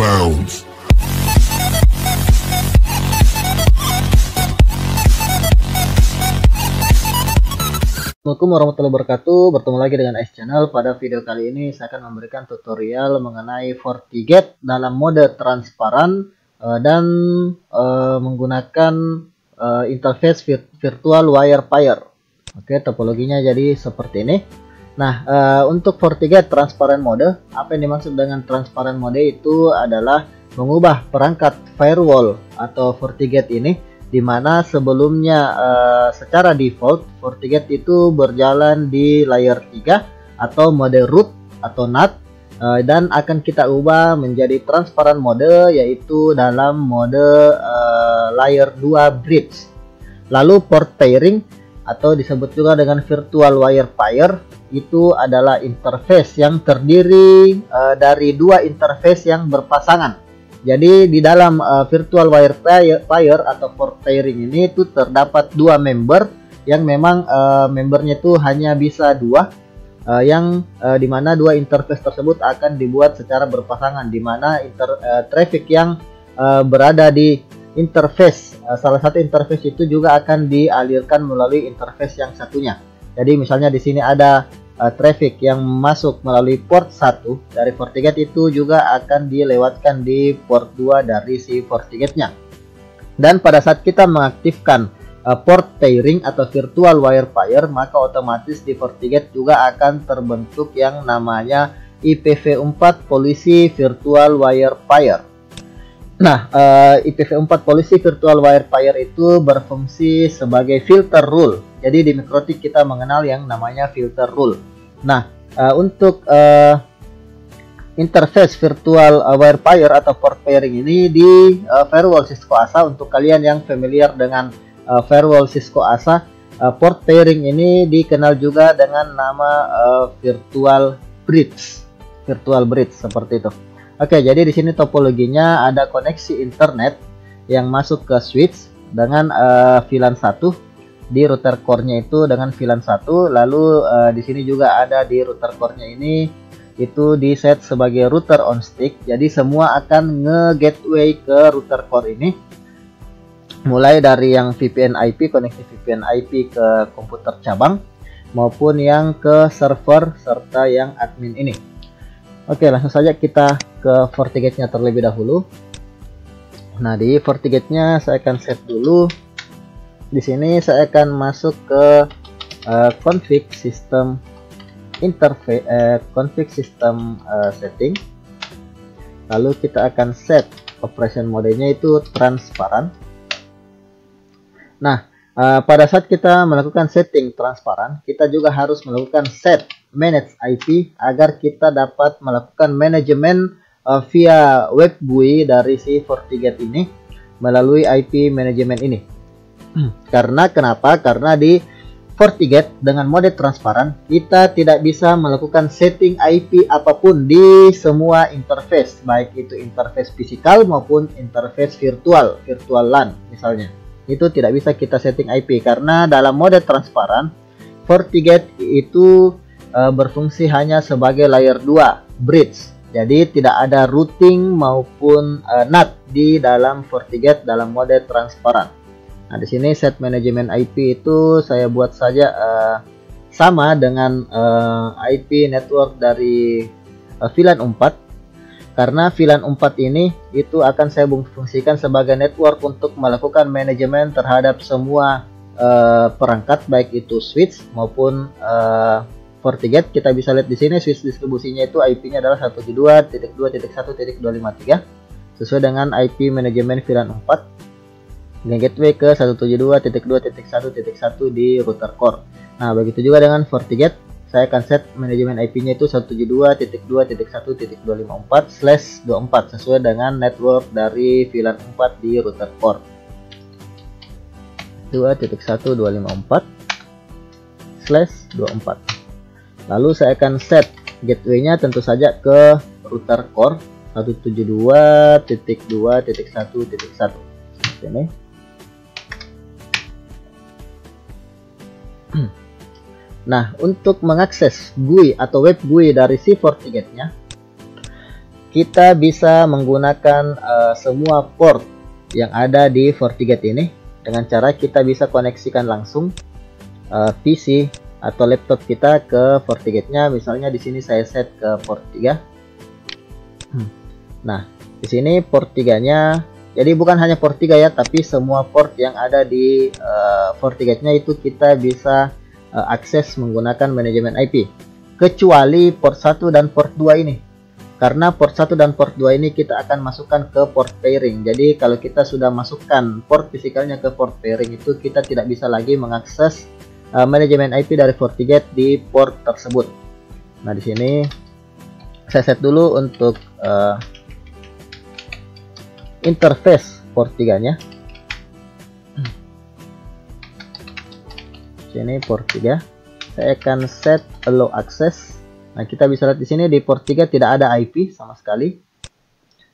bounds. Assalamualaikum warahmatullahi wabarakatuh. Bertemu lagi dengan Ice Channel. Pada video kali ini saya akan memberikan tutorial mengenai FortiGate dalam mode transparan dan menggunakan interface virtual wirepier. Oke, topologinya jadi seperti ini. Nah, untuk FortiGate transparan mode, apa yang dimaksud dengan transparan mode itu adalah mengubah perangkat firewall atau FortiGate ini, di mana sebelumnya secara default FortiGate itu berjalan di layer 3 atau mode root atau NAT, dan akan kita ubah menjadi transparan mode yaitu dalam mode layer 2 bridge. Lalu port pairing atau disebut juga dengan virtual wirepier itu adalah interface yang terdiri dari dua interface yang berpasangan. Jadi di dalam virtual wirepier atau port pairing ini itu terdapat dua member yang memang membernya itu hanya bisa dua, yang dimana dua interface tersebut akan dibuat secara berpasangan, dimana traffic yang berada di interface salah satu interface itu juga akan dialirkan melalui interface yang satunya. Jadi misalnya di sini ada traffic yang masuk melalui port 1 dari FortiGate itu juga akan dilewatkan di port 2 dari si FortiGate-nya. Dan pada saat kita mengaktifkan port pairing atau virtual wirepier, maka otomatis di FortiGate juga akan terbentuk yang namanya IPv4 Policy Virtual Wirepier. Nah, IPv4 Policy Virtual Wirepier itu berfungsi sebagai filter rule. Jadi di MikroTik kita mengenal yang namanya filter rule. Nah, untuk interface virtual wirepier atau port pairing ini di firewall Cisco ASA, untuk kalian yang familiar dengan firewall Cisco ASA, port pairing ini dikenal juga dengan nama virtual bridge seperti itu. Oke, jadi di sini topologinya ada koneksi internet yang masuk ke switch dengan VLAN 1. Di router core-nya itu dengan VLAN 1, lalu di sini juga ada di router core-nya ini itu di set sebagai router on stick. Jadi semua akan nge-gateway ke router core ini, mulai dari yang VPN IP, koneksi VPN IP ke komputer cabang, maupun yang ke server serta yang admin ini. Oke, langsung saja kita ke FortiGate-nya terlebih dahulu. Nah, di FortiGate-nya saya akan set dulu. Di sini saya akan masuk ke config system interface, config system setting. Lalu kita akan set operation modenya itu transparan. Nah, pada saat kita melakukan setting transparan, kita juga harus melakukan set manage IP agar kita dapat melakukan manajemen via web GUI dari si FortiGate ini melalui IP manajemen ini. Karena kenapa? Karena di FortiGate dengan mode transparan kita tidak bisa melakukan setting IP apapun di semua interface, baik itu interface fisikal maupun interface virtual LAN misalnya. Itu tidak bisa kita setting IP karena dalam mode transparan FortiGate itu berfungsi hanya sebagai layer 2 bridge. Jadi tidak ada routing maupun NAT di dalam FortiGate dalam mode transparan. Nah, di sini set manajemen IP itu saya buat saja sama dengan IP network dari VLAN 4, karena VLAN 4 ini itu akan saya fungsikan sebagai network untuk melakukan manajemen terhadap semua perangkat, baik itu switch maupun FortiGate. Kita bisa lihat di sini switch distribusinya itu IP-nya adalah 172.1.1.53 sesuai dengan IP manajemen VLAN 4. Dengan gateway ke 172.2.1.1 di router core. Nah, begitu juga dengan FortiGate, saya akan set manajemen IP-nya itu 172.2.1.24/24 sesuai dengan network dari VLAN 4 di router core. 2.1.254/24. Lalu saya akan set gateway-nya tentu saja ke router core 172.2.1.1. Ini. Nah, untuk mengakses GUI atau web GUI dari si FortiGate-nya, kita bisa menggunakan semua port yang ada di FortiGate ini dengan cara kita bisa koneksikan langsung PC atau laptop kita ke FortiGate-nya. Misalnya di sini saya set ke port 3. Nah, di sini port 3-nya, jadi bukan hanya port 3 ya, tapi semua port yang ada di FortiGate-nya itu kita bisa akses menggunakan manajemen IP, kecuali port 1 dan port 2 ini. Karena port 1 dan port 2 ini kita akan masukkan ke port pairing. Jadi kalau kita sudah masukkan port fisikalnya ke port pairing, itu kita tidak bisa lagi mengakses manajemen IP dari FortiGate di port tersebut. Nah, di sini saya set dulu untuk interface port 3-nya. Sini port 3. Saya akan set allow access. Nah, kita bisa lihat di sini di port 3 tidak ada IP sama sekali.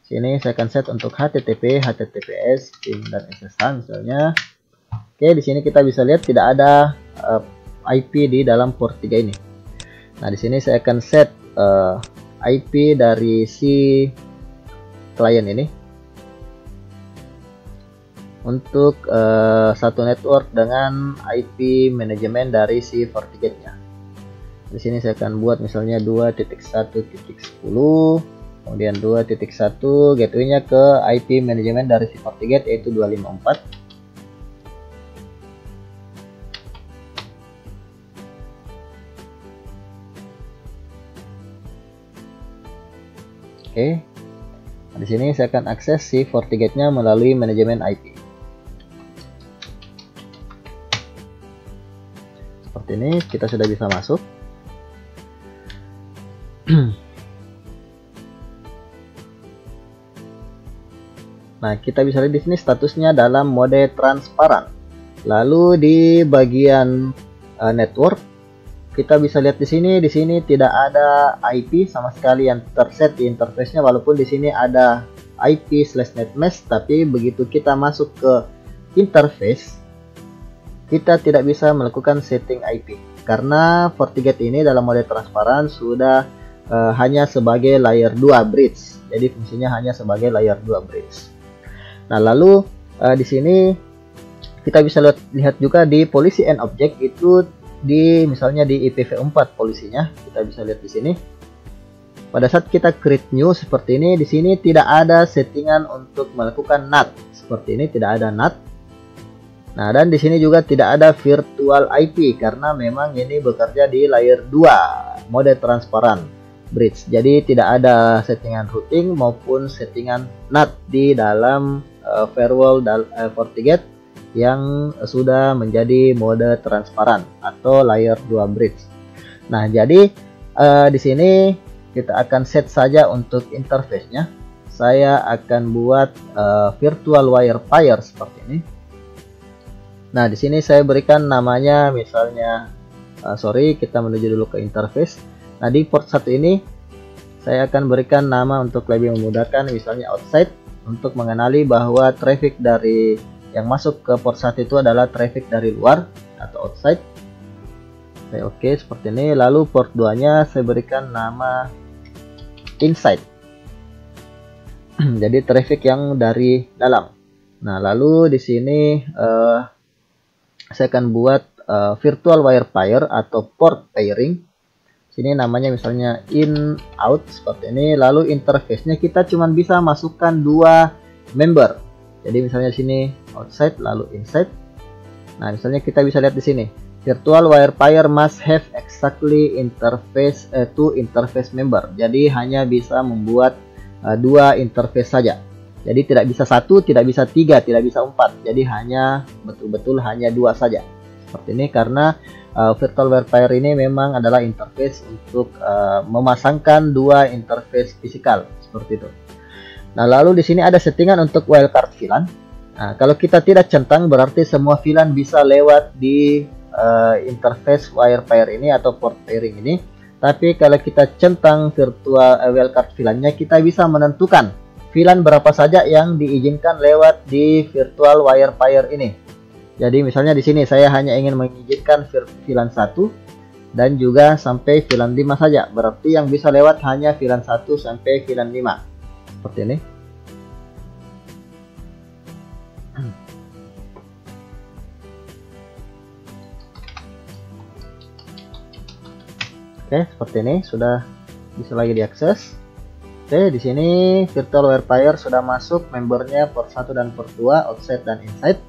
Sini saya akan set untuk HTTP, HTTPS, PIN dan SSH misalnya. Oke, di sini kita bisa lihat tidak ada IP di dalam port 3 ini. Nah, di sini saya akan set IP dari si klien ini untuk satu network dengan IP manajemen dari si FortiGate-nya. Di sini saya akan buat misalnya 2.1.10, kemudian 2.1 gateway-nya ke IP manajemen dari si FortiGate yaitu 254. Oke. Nah, di sini saya akan akses si FortiGate-nya melalui manajemen IP. Seperti ini kita sudah bisa masuk. Nah, kita bisa lihat di sini statusnya dalam mode transparan. Lalu di bagian network kita bisa lihat di sini tidak ada IP sama sekali yang terset di interface-nya, walaupun di sini ada IP/netmesh, tapi begitu kita masuk ke interface kita tidak bisa melakukan setting IP karena FortiGate ini dalam mode transparan sudah hanya sebagai layer 2 bridge. Jadi fungsinya hanya sebagai layer 2 bridge. Nah, lalu di sini kita bisa lihat juga di policy and object itu di misalnya di IPv4 polisinya kita bisa lihat di sini. Pada saat kita create new seperti ini, di sini tidak ada settingan untuk melakukan NAT seperti ini, tidak ada NAT. Nah, dan di sini juga tidak ada virtual IP karena memang ini bekerja di layer 2 mode transparan bridge. Jadi tidak ada settingan routing maupun settingan NAT di dalam firewall FortiGate yang sudah menjadi mode transparan atau layer 2 bridge. Nah, jadi di sini kita akan set saja untuk interface-nya. Saya akan buat virtual wire pair seperti ini. Nah, di sini saya berikan namanya misalnya kita menuju dulu ke interface. Nah, di port 1 ini saya akan berikan nama untuk lebih memudahkan, misalnya outside, untuk mengenali bahwa traffic dari yang masuk ke port 1 itu adalah traffic dari luar atau outside. Saya oke seperti ini. Lalu port 2 nya saya berikan nama inside. Jadi traffic yang dari dalam. Nah, lalu di sini saya akan buat virtual wire pair atau port pairing. Sini namanya misalnya in out seperti ini. Lalu interface-nya kita cuma bisa masukkan 2 member. Jadi misalnya sini outside lalu inside. Nah, misalnya kita bisa lihat di sini virtual wire pair must have exactly interface to interface member. Jadi hanya bisa membuat 2 interface saja. Jadi tidak bisa 1, tidak bisa 3, tidak bisa 4. Jadi hanya betul-betul hanya 2 saja. Seperti ini karena virtual wire pair ini memang adalah interface untuk memasangkan 2 interface fisikal seperti itu. Nah, lalu di sini ada settingan untuk wildcard VLAN. Nah, kalau kita tidak centang berarti semua VLAN bisa lewat di interface wire pair ini atau port pairing ini. Tapi kalau kita centang virtual wildcard VLAN-nya, kita bisa menentukan VLAN berapa saja yang diizinkan lewat di virtual wire pair ini. Jadi misalnya di sini saya hanya ingin mengizinkan VLAN 1 dan juga sampai VLAN 5 saja. Berarti yang bisa lewat hanya VLAN 1 sampai VLAN 5. seperti ini. Oke, seperti ini sudah bisa lagi diakses. Oke, di sini virtual verifier sudah masuk membernya port 1 dan port 2, outside dan inside.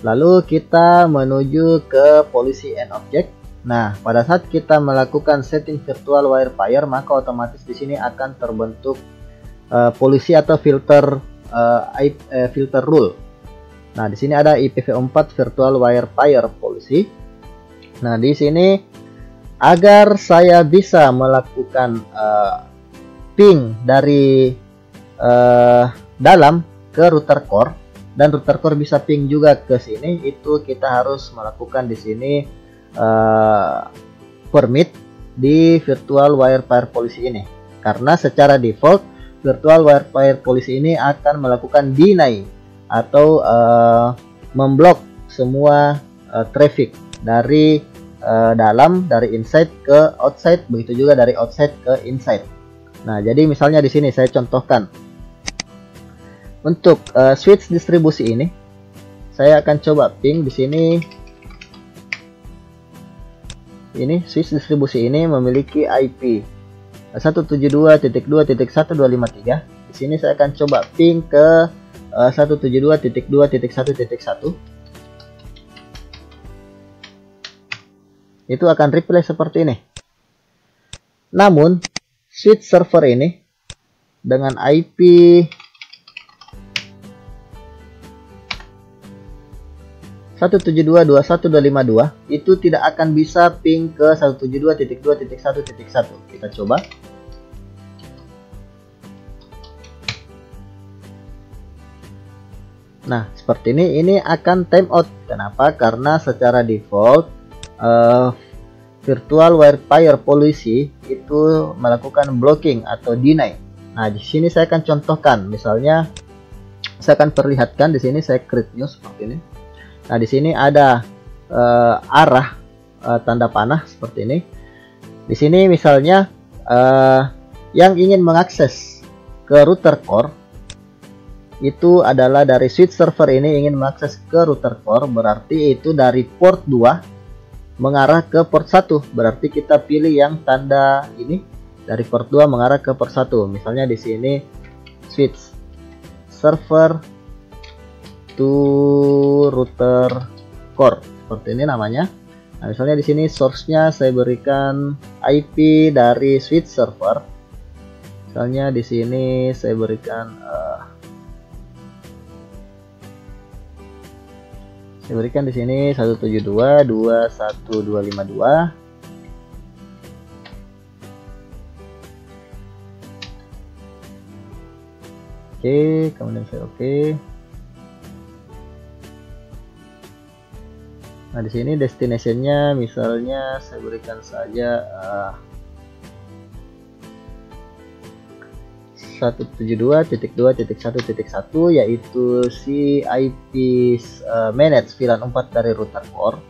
Lalu kita menuju ke policy and object. Nah, pada saat kita melakukan setting virtual verifier, maka otomatis di sini akan terbentuk policy atau filter filter rule. Nah, di sini ada IPv4 virtual verifier policy. Nah, di sini agar saya bisa melakukan ping dari dalam ke router core dan router core bisa ping juga ke sini, itu kita harus melakukan di sini permit di virtual verifier policy ini, karena secara default virtual verifier policy ini akan melakukan deny atau memblok semua traffic dari dalam, dari inside ke outside, begitu juga dari outside ke inside. Nah, jadi misalnya di sini saya contohkan untuk switch distribusi ini, saya akan coba ping di sini. Ini switch distribusi ini memiliki IP 172.2.1.253. Di sini saya akan coba ping ke 172.2.1.1. Itu akan replay seperti ini. Namun switch server ini dengan IP 172.2.1.252 itu tidak akan bisa ping ke 172.2.1.1. Kita coba. Nah, seperti ini akan timeout. Kenapa? Karena secara default virtual verifier policy itu melakukan blocking atau deny. Nah, di sini saya akan contohkan, misalnya saya akan perlihatkan di sini, saya create new seperti ini. Nah, di sini ada arah tanda panah seperti ini. Di sini misalnya yang ingin mengakses ke router core itu adalah dari switch server ini ingin mengakses ke router core, berarti itu dari port 2 mengarah ke port 1, berarti kita pilih yang tanda ini, dari port 2 mengarah ke port 1. Misalnya di sini switch server to router core, seperti ini namanya. Nah, misalnya di sini source-nya saya berikan IP dari switch server. Misalnya di sini saya berikan di sini 172.2.1.252. Oke, kemudian saya oke. Nah, di sini destination-nya misalnya saya berikan saja 172.2.1.1, yaitu si IP manage VLAN 4 dari router core.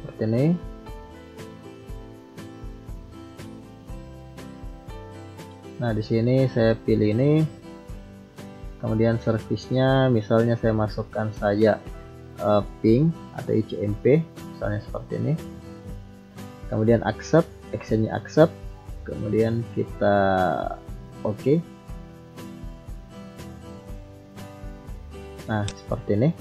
Seperti ini. Nah, di sini saya pilih ini. Kemudian service-nya misalnya saya masukkan saja ping atau ICMP, misalnya seperti ini. Kemudian accept, actionnya accept, kemudian kita oke. Nah, seperti ini.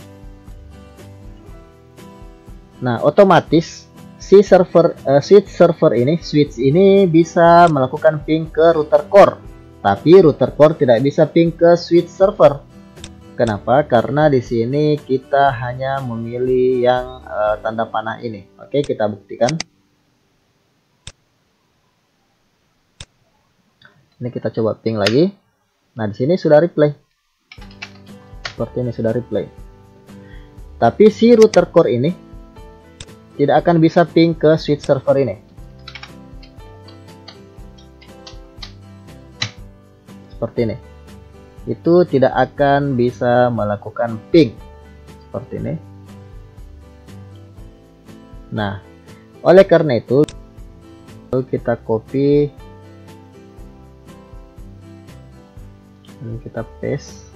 Nah, otomatis si server switch ini bisa melakukan ping ke router core, tapi router core tidak bisa ping ke switch server. Kenapa? Karena di sini kita hanya memilih yang tanda panah ini. Oke, kita buktikan. Ini kita coba ping lagi. Nah, di sini sudah replay. Seperti ini sudah replay. Tapi si router core ini tidak akan bisa ping ke switch server ini. Seperti ini. Itu tidak akan bisa melakukan ping. Seperti ini. Nah, oleh karena itu lalu kita copy, ini kita paste.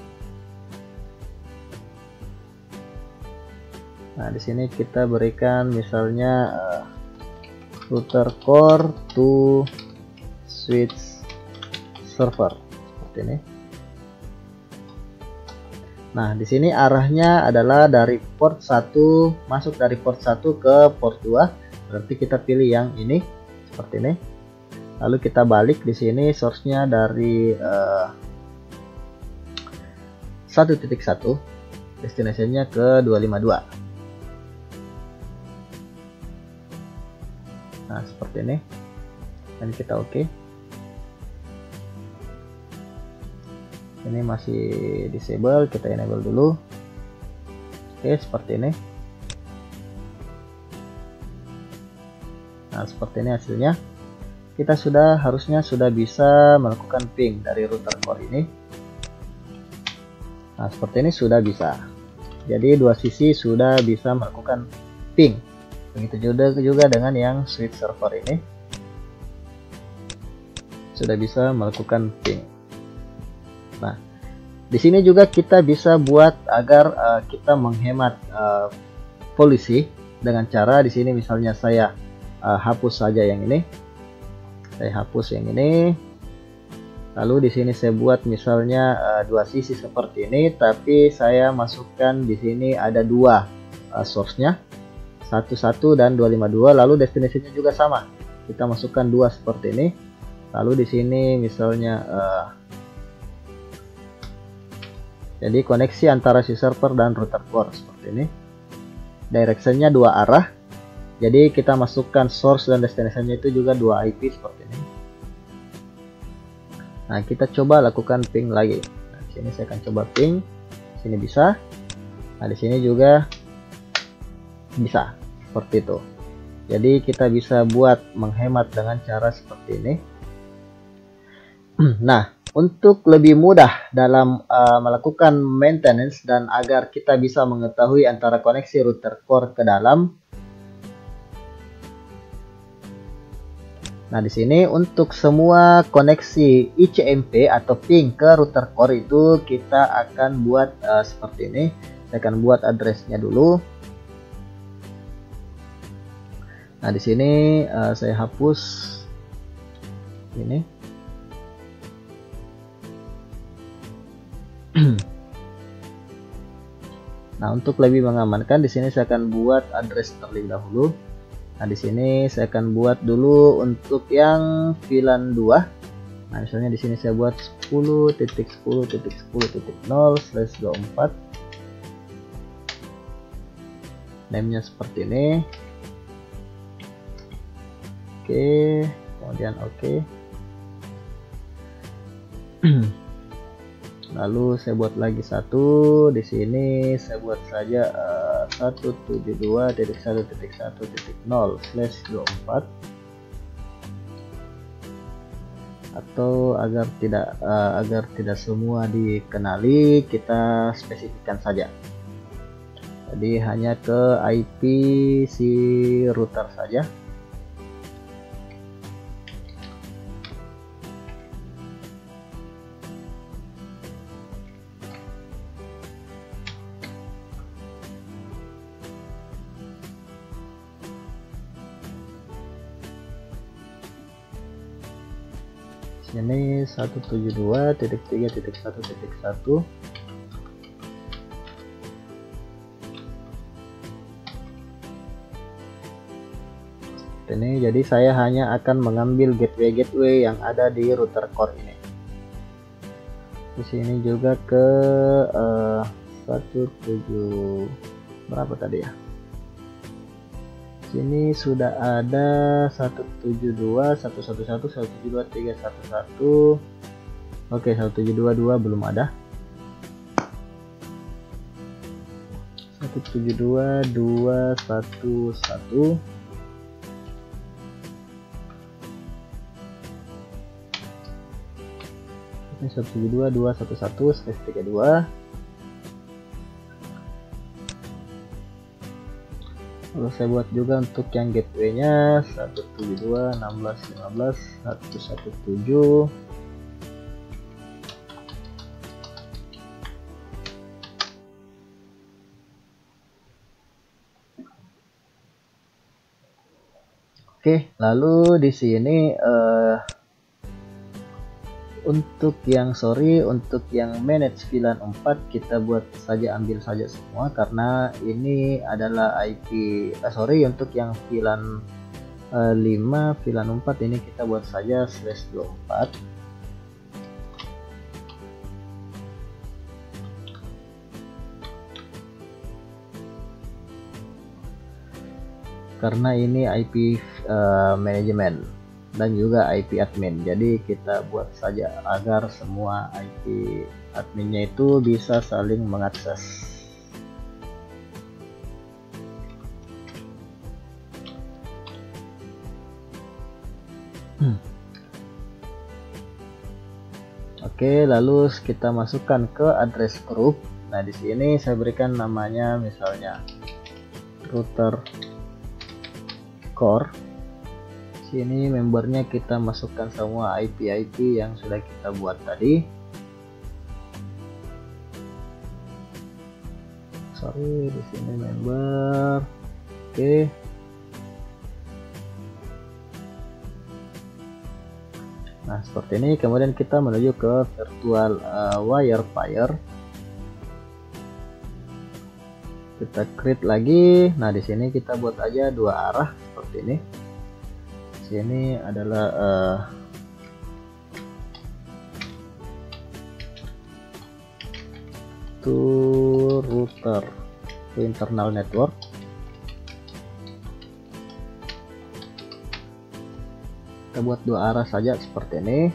Nah, di sini kita berikan misalnya router core to switch server seperti ini. Nah, di sini arahnya adalah dari port 1, masuk dari port 1 ke port 2. Berarti kita pilih yang ini seperti ini. Lalu kita balik di sini source-nya dari 1.1, destination-nya ke 252. Nah, seperti ini. Dan kita oke. Ini masih disable, kita enable dulu. Oke, seperti ini. Nah, seperti ini hasilnya. Kita harusnya sudah bisa melakukan ping dari router core ini. Nah, seperti ini sudah bisa. Jadi dua sisi sudah bisa melakukan ping. Begitu juga dengan yang switch server ini. Sudah bisa melakukan ping. Nah, di sini juga kita bisa buat agar kita menghemat polisi dengan cara di sini misalnya saya hapus saja yang ini. Saya hapus yang ini. Lalu di sini saya buat misalnya dua sisi seperti ini, tapi saya masukkan di sini ada dua source-nya, 11 dan 252. Lalu destination-nya juga sama. Kita masukkan dua seperti ini. Lalu di sini misalnya jadi koneksi antara si server dan router core seperti ini. Direction-nya dua arah. Jadi kita masukkan source dan destination-nya itu juga dua IP seperti ini. Nah, kita coba lakukan ping lagi. Nah, di sini saya akan coba ping. Di sini bisa. Nah, di sini juga bisa. Seperti itu. Jadi kita bisa buat menghemat dengan cara seperti ini. Nah, untuk lebih mudah dalam melakukan maintenance dan agar kita bisa mengetahui antara koneksi router core ke dalam. Nah, di sini untuk semua koneksi ICMP atau ping ke router core itu kita akan buat seperti ini. Saya akan buat address-nya dulu. Nah, di sini saya hapus ini. Nah, untuk lebih mengamankan di sini saya akan buat address terlebih dahulu. Nah, di sini saya akan buat dulu untuk yang VLAN 2. Nah, misalnya di sini saya buat 10.10.10.0/24. Name-nya seperti ini. Oke, kemudian oke. Lalu saya buat lagi satu. Di sini saya buat saja 172.1.1.0/24. Atau agar tidak semua dikenali, kita spesifikkan saja. Jadi hanya ke IP si router saja. Ini 172.3.1.1. Ini jadi saya hanya akan mengambil gateway yang ada di router core ini. Di sini juga ke 17 berapa tadi ya? Sini sudah ada 172, 111, 172, 311. Oke, 1722 belum ada. 172, 211. Ini 172, 211/32. Lalu saya buat juga untuk yang gateway-nya 172.16.15.117. Oke, lalu di sini untuk yang untuk yang manage VLAN 4 kita buat saja, ambil saja semua karena ini adalah IP untuk yang VLAN 5 VLAN 4 ini kita buat saja /24. Karena ini IP manajemen dan juga IP admin, jadi kita buat saja agar semua IP adminnya itu bisa saling mengakses. Oke, lalu kita masukkan ke address group. Nah, di sini saya berikan namanya misalnya router core. Sini membernya kita masukkan semua IP yang sudah kita buat tadi. Di sini member. Oke. Nah, seperti ini. Kemudian kita menuju ke virtual wirefier. Kita create lagi. Nah, di sini kita buat aja 2 arah seperti ini. Sini adalah to router to internal network. Kita buat 2 arah saja seperti ini.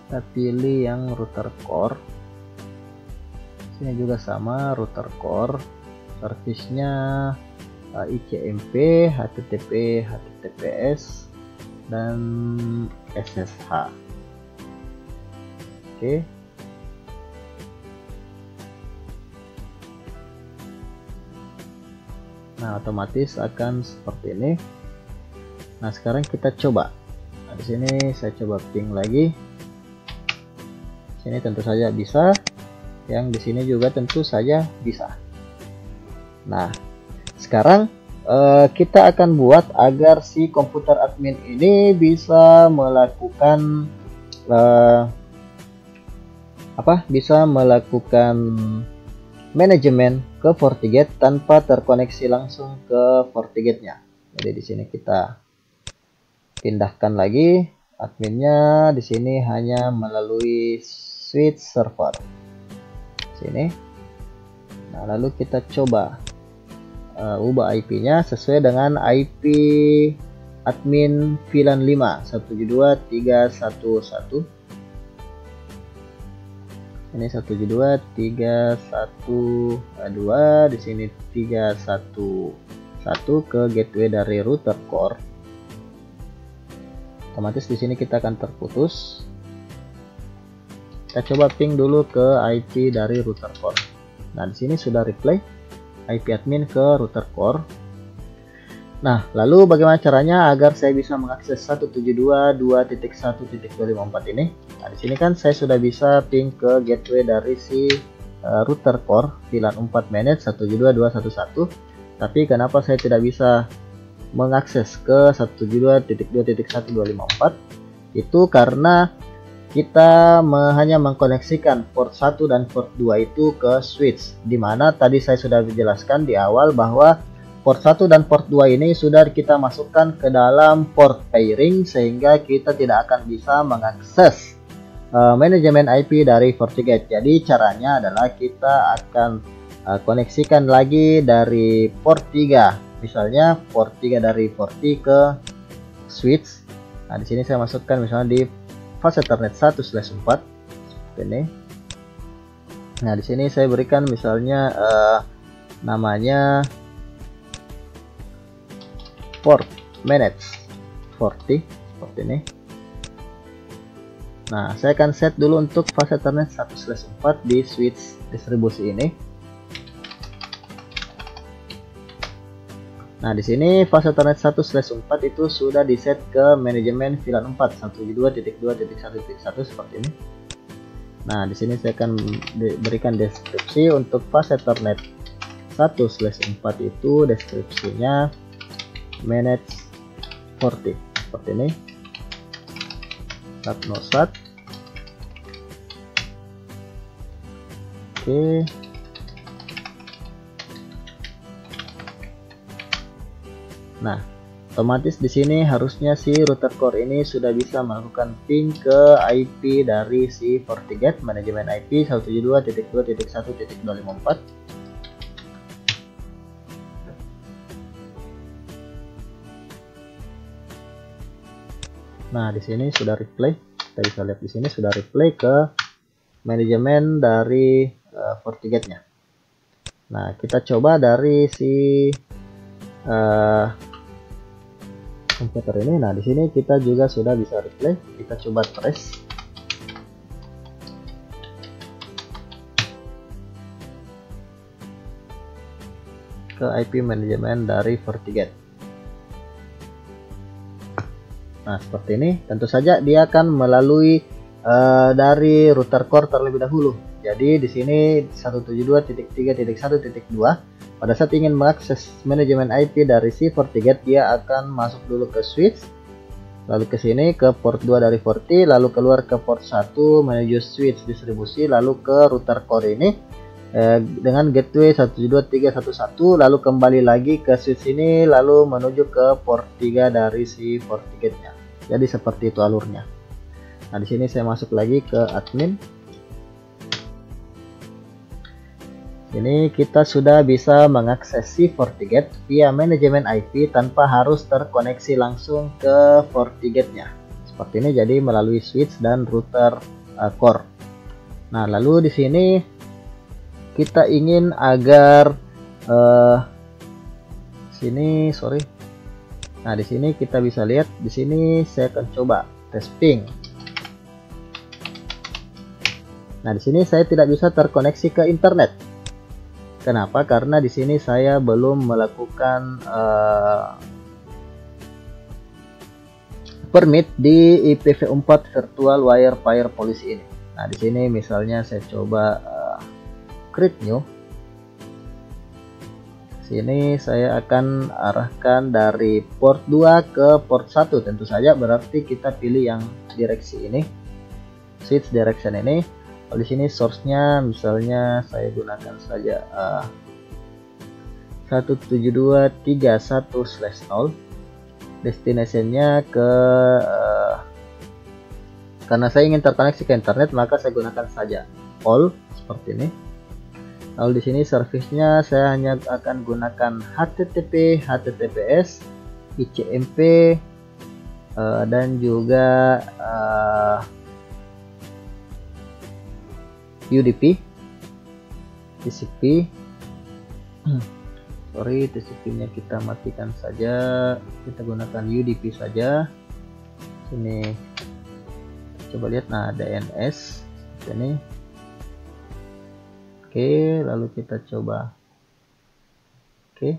Kita pilih yang router core. Sini juga sama, router core. Service-nya ICMP, HTTP, HTTPS, dan SSH. Oke. Nah, otomatis akan seperti ini. Nah, sekarang kita coba. Nah, di sini saya coba ping lagi. Sini tentu saja bisa. Yang di sini juga tentu saja bisa. Nah, sekarang kita akan buat agar si komputer admin ini bisa melakukan bisa melakukan manajemen ke FortiGate tanpa terkoneksi langsung ke FortiGate-nya. Jadi di sini kita pindahkan lagi adminnya. Di sini hanya melalui switch server. Sini. Nah, lalu kita coba ubah IP-nya sesuai dengan IP admin VLAN 5 172.311. Ini 172.312, di sini 311 ke gateway dari router core. Otomatis di sini kita akan terputus. Kita coba ping dulu ke IP dari router core. Nah, di sini sudah replay IP admin ke router core. Nah, lalu bagaimana caranya agar saya bisa mengakses 172.2.1.254 ini? Nah, di sini kan saya sudah bisa ping ke gateway dari si router core VLAN 4 manage 172.2.1.1. Tapi kenapa saya tidak bisa mengakses ke 172.2.1.254? Itu karena kita hanya mengkoneksikan port 1 dan port 2 itu ke switch, dimana tadi saya sudah menjelaskan di awal bahwa port 1 dan port 2 ini sudah kita masukkan ke dalam port pairing, sehingga kita tidak akan bisa mengakses manajemen IP dari FortiGate. Jadi caranya adalah kita akan koneksikan lagi dari port 3, misalnya port 3 dari Forti ke switch. Nah, di sini saya masukkan misalnya di fase Ethernet 1/4 seperti ini. Nah, di sini saya berikan misalnya namanya port manage 40 seperti ini. Nah, saya akan set dulu untuk fase Ethernet 1/4 di switch distribusi ini. Nah, di sini fase Ethernet 1/4 itu sudah di set ke manajemen VLAN 4 172.2.1.1 seperti ini. Nah, di sini saya akan berikan deskripsi untuk fase Ethernet 1/4 itu deskripsinya manage 40 seperti ini. Sat no sat. Oke. Nah, otomatis di sini harusnya si router core ini sudah bisa melakukan ping ke IP dari si FortiGate manajemen IP 172.2.1.254. Nah, di sini sudah replay. Kita bisa lihat di sini sudah replay ke manajemen dari FortiGate-nya. Nah, kita coba dari si komputer ini. Nah, di sini kita juga sudah bisa replay. Kita coba trace. Ke IP manajemen dari FortiGate. Nah, seperti ini. Tentu saja dia akan melalui dari router core terlebih dahulu. Jadi di sini 172.3.1.2 pada saat ingin mengakses manajemen IP dari si FortiGate, dia akan masuk dulu ke switch, lalu ke sini ke port 2 dari Forti, lalu keluar ke port 1 menuju switch distribusi, lalu ke router core ini dengan gateway 172.3.1.1, lalu kembali lagi ke switch ini, lalu menuju ke port 3 dari si FortiGate-nya. Jadi seperti itu alurnya. Nah, di sini saya masuk lagi ke admin. Ini kita sudah bisa mengakses si FortiGate via manajemen IP tanpa harus terkoneksi langsung ke FortiGate-nya. Seperti ini, jadi melalui switch dan router core. Nah, lalu di sini kita ingin agar Nah, di sini kita bisa lihat, di sini saya akan coba tes ping. Nah, di sini saya tidak bisa terkoneksi ke internet. Kenapa? Karena di sini saya belum melakukan permit di IPv4 Virtual Wire Policy ini. Nah, di sini misalnya saya coba create new. Sini saya akan arahkan dari port 2 ke port 1. Tentu saja berarti kita pilih yang direksi ini, switch direction ini. Di sini source-nya misalnya saya gunakan saja 172.3.1/0. Destination-nya ke karena saya ingin terkoneksi ke internet, maka saya gunakan saja all seperti ini. Lalu di sini service-nya saya hanya akan gunakan HTTP, HTTPS, ICMP dan juga UDP, TCP. Sorry, TCP-nya kita matikan saja. Kita gunakan UDP saja. Sini coba lihat, nah DNS sini. Oke, lalu kita coba. Oke.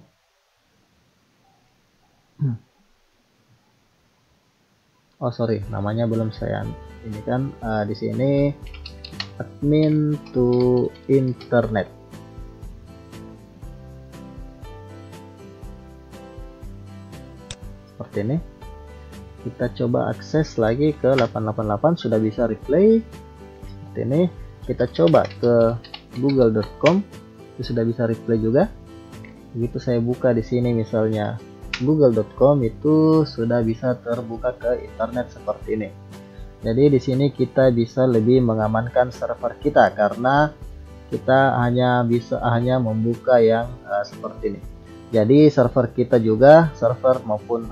Oh, sorry, namanya belum saya ini kan di sini admin to internet. Seperti ini. Kita coba akses lagi ke 888, sudah bisa replay. Seperti ini. Kita coba ke google.com, itu sudah bisa replay juga. Begitu saya buka di sini misalnya google.com, itu sudah bisa terbuka ke internet seperti ini. Jadi di sini kita bisa lebih mengamankan server kita karena kita hanya membuka yang seperti ini. Jadi server kita juga, server maupun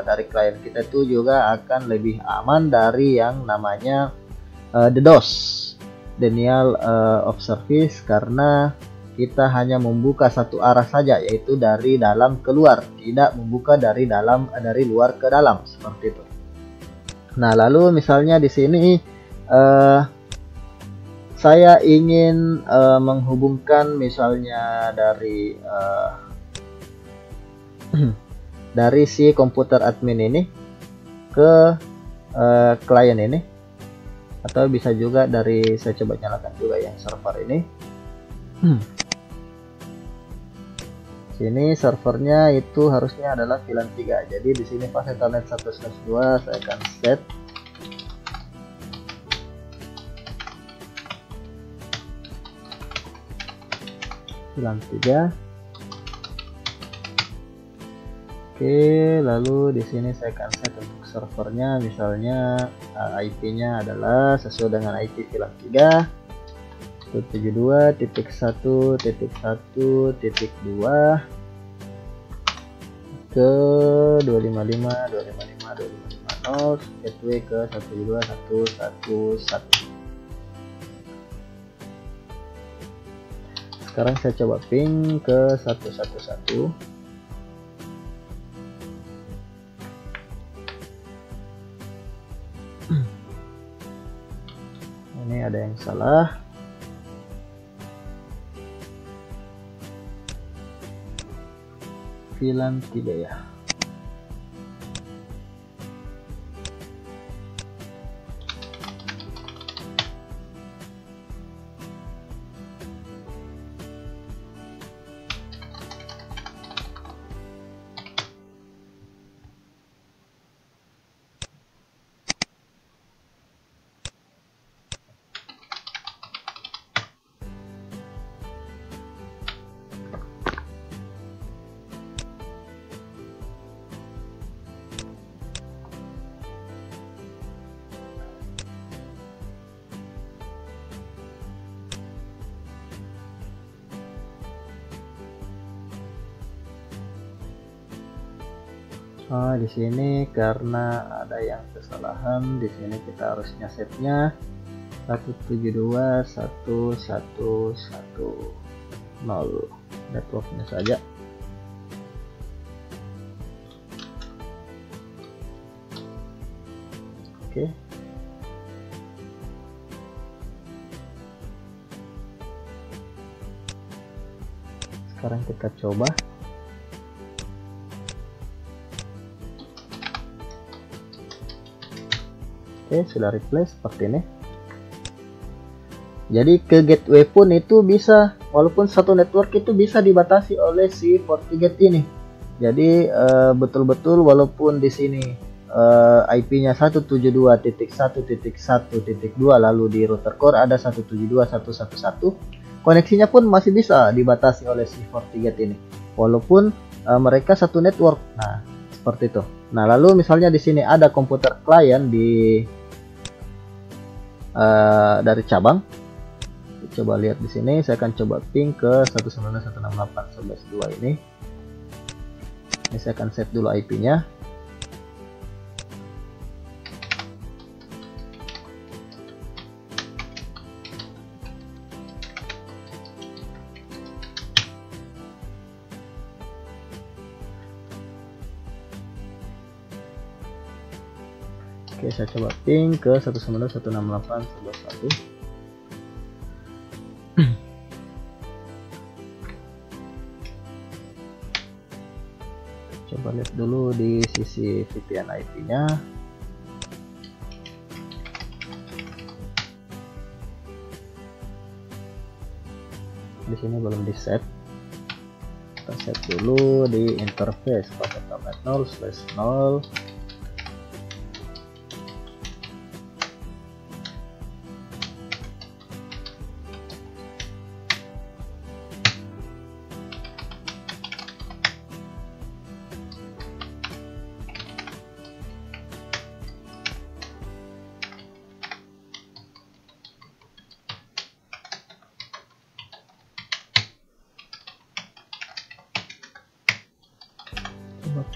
dari klien kita itu juga akan lebih aman dari yang namanya DDoS, denial of service, karena kita hanya membuka satu arah saja, yaitu dari dalam keluar, tidak membuka dari luar ke dalam seperti itu. Nah, lalu misalnya di sini saya ingin menghubungkan misalnya dari dari si komputer admin ini ke klien ini, atau bisa juga dari, saya coba nyalakan juga yang server ini. Sini servernya itu harusnya adalah VLAN 3. Jadi di sini pas Ethernet 1/2 saya akan set VLAN 3. Oke, lalu di sini saya akan set untuk servernya, misalnya IP-nya adalah sesuai dengan IP VLAN 3 172.1.1.2 ke 255.255.255.0 gateway ke 172.1.1.1. Sekarang saya coba ping ke 111. Ini ada yang salah. VLAN 3 ya. Di sini karena ada yang kesalahan, di sini kita harusnya setnya 172.1.1.1.0 networknya saja. Oke. Sekarang kita coba. Oke, sudah replace seperti ini. Jadi ke gateway pun itu bisa, walaupun satu network itu bisa dibatasi oleh si FortiGate ini. Jadi betul-betul walaupun di sini IP-nya 172.1.1.2, lalu di router core ada 172.1.1.1, koneksinya pun masih bisa dibatasi oleh si FortiGate ini, walaupun mereka satu network. Nah, seperti itu. Nah, lalu misalnya di sini ada komputer klien dari cabang. Coba lihat di sini, saya akan coba ping ke 192.168.11.2 ini. Ini saya akan set dulu IP-nya. Oke, saya coba ping ke 192.168.11.1. Coba lihat dulu di sisi VPN IP-nya. Di sini belum di set. Kita set dulu di interface pakai Ethernet 0/0.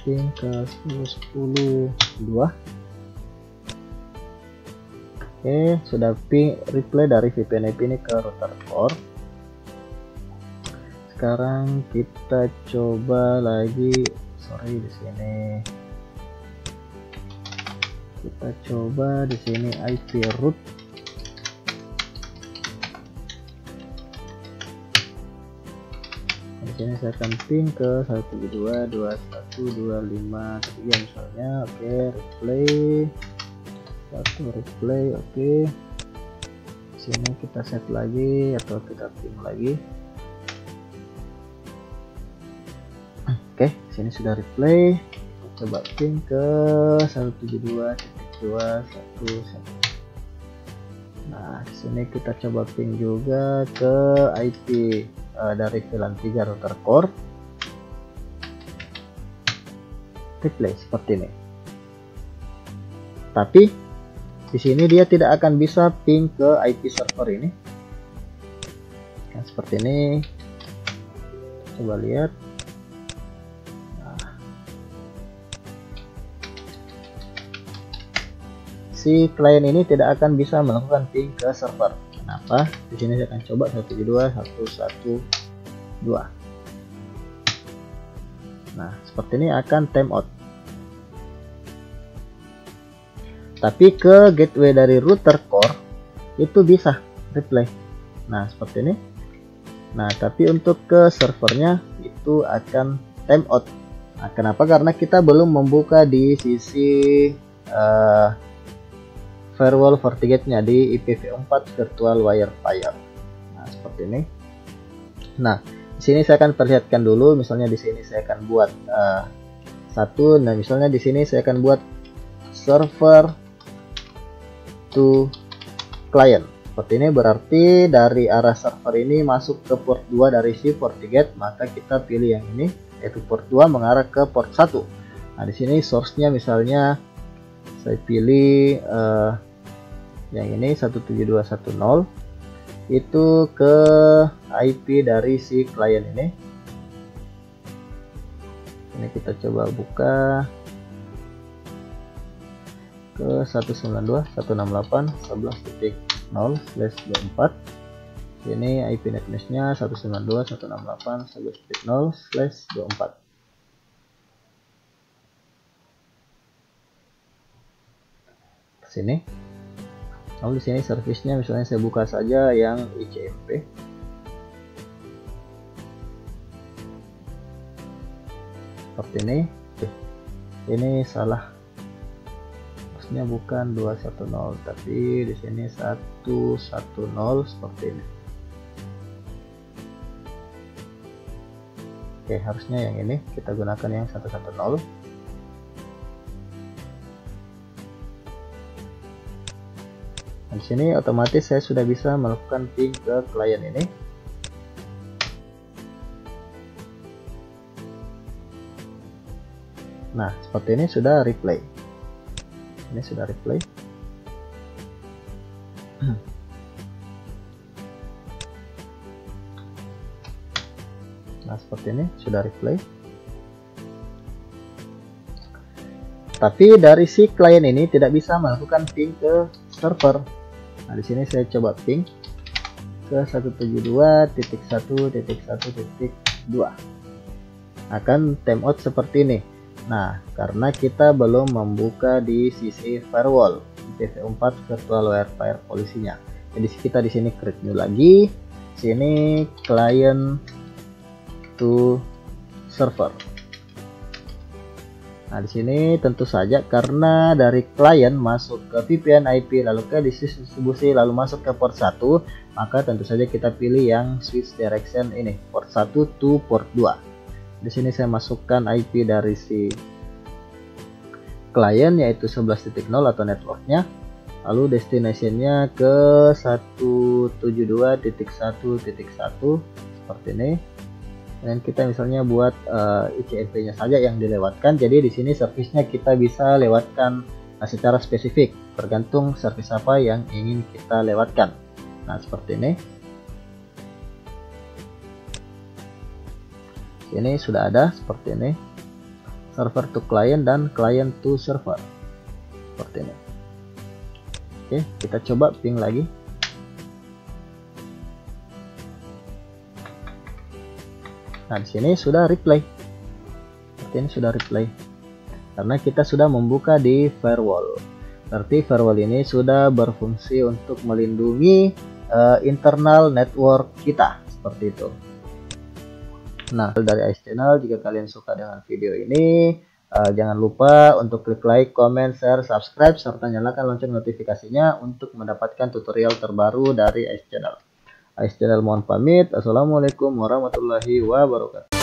Ping ke 10.10.2. Oke, sudah ping replay dari VPN IP ini ke router core. Sekarang kita coba lagi, di sini kita coba di sini IP root. Di Di sini saya akan ping ke 172.21.253 misalnya. Oke, replay. Replay. Oke. Sini kita save lagi atau kita ping lagi. Oke, sini sudah replay. Coba ping ke 172.2.1.1. Nah, di sini kita coba ping juga ke IP dari VLAN 3 router core. Replay seperti ini. Tapi di sini dia tidak akan bisa ping ke IP server ini. Nah, seperti ini. Coba lihat. Nah, si klien ini tidak akan bisa melakukan ping ke server. Kenapa? Di sini saya akan coba 172.1.1.2. Nah, seperti ini akan timeout. Tapi ke gateway dari router core itu bisa replay. Nah, seperti ini. Nah, tapi untuk ke servernya itu akan timeout. Nah, kenapa? Karena kita belum membuka di sisi firewall FortiGate-nya di IPv4 virtual wirefier. Nah, seperti ini. Nah, di sini saya akan perlihatkan dulu. Misalnya di sini saya akan buat satu. Nah, misalnya di sini saya akan buat server to client. Seperti ini, berarti dari arah server ini masuk ke port 2 dari si FortiGate, maka kita pilih yang ini, yaitu port 2 mengarah ke port 1. Nah, di sini source-nya misalnya saya pilih yang ini 172.1.0 itu ke IP dari si klien ini. Ini kita coba buka ke 192.168.11.0/24. Ini IP netmesh-nya 192.168.11.0/24. Sini. Lalu di sini servisnya misalnya saya buka saja yang ICMP. Seperti ini. Ini salah. Harusnya bukan 210 tapi di sini 110 seperti ini. Oke, harusnya yang ini kita gunakan yang 110. Di sini otomatis saya sudah bisa melakukan ping ke klien ini. Nah, seperti ini sudah replay. Ini sudah replay. Nah, seperti ini sudah replay. Tapi dari si klien ini tidak bisa melakukan ping ke server. Nah, di sini saya coba ping ke 172.1.1.2. Akan timeout seperti ini. Nah, karena kita belum membuka di sisi firewall IPv4 virtual wirefier polisinya. Jadi kita di sini create new lagi. Sini client to server. Nah, di sini tentu saja karena dari klien masuk ke VPN IP lalu ke distribusi lalu masuk ke port 1, maka tentu saja kita pilih yang switch direction ini, port 1 to port 2. Di sini saya masukkan IP dari si klien yaitu 11.0 atau networknya, lalu destinationnya ke 172.1.1 seperti ini. Dan kita misalnya buat ICMP-nya saja yang dilewatkan. Jadi di sini servisnya kita bisa lewatkan secara spesifik, tergantung servis apa yang ingin kita lewatkan. Nah, seperti ini. Ini sudah ada seperti ini. Server to client dan client to server. Seperti ini. Oke, kita coba ping lagi. Nah, di sini sudah replay. Seperti ini sudah replay. Karena kita sudah membuka di firewall. Berarti firewall ini sudah berfungsi untuk melindungi internal network kita. Seperti itu. Nah, dari Ais Channel, jika kalian suka dengan video ini, jangan lupa untuk klik like, comment, share, subscribe, serta nyalakan lonceng notifikasinya untuk mendapatkan tutorial terbaru dari Ais Channel. Ais Channel mohon pamit. Assalamualaikum warahmatullahi wabarakatuh.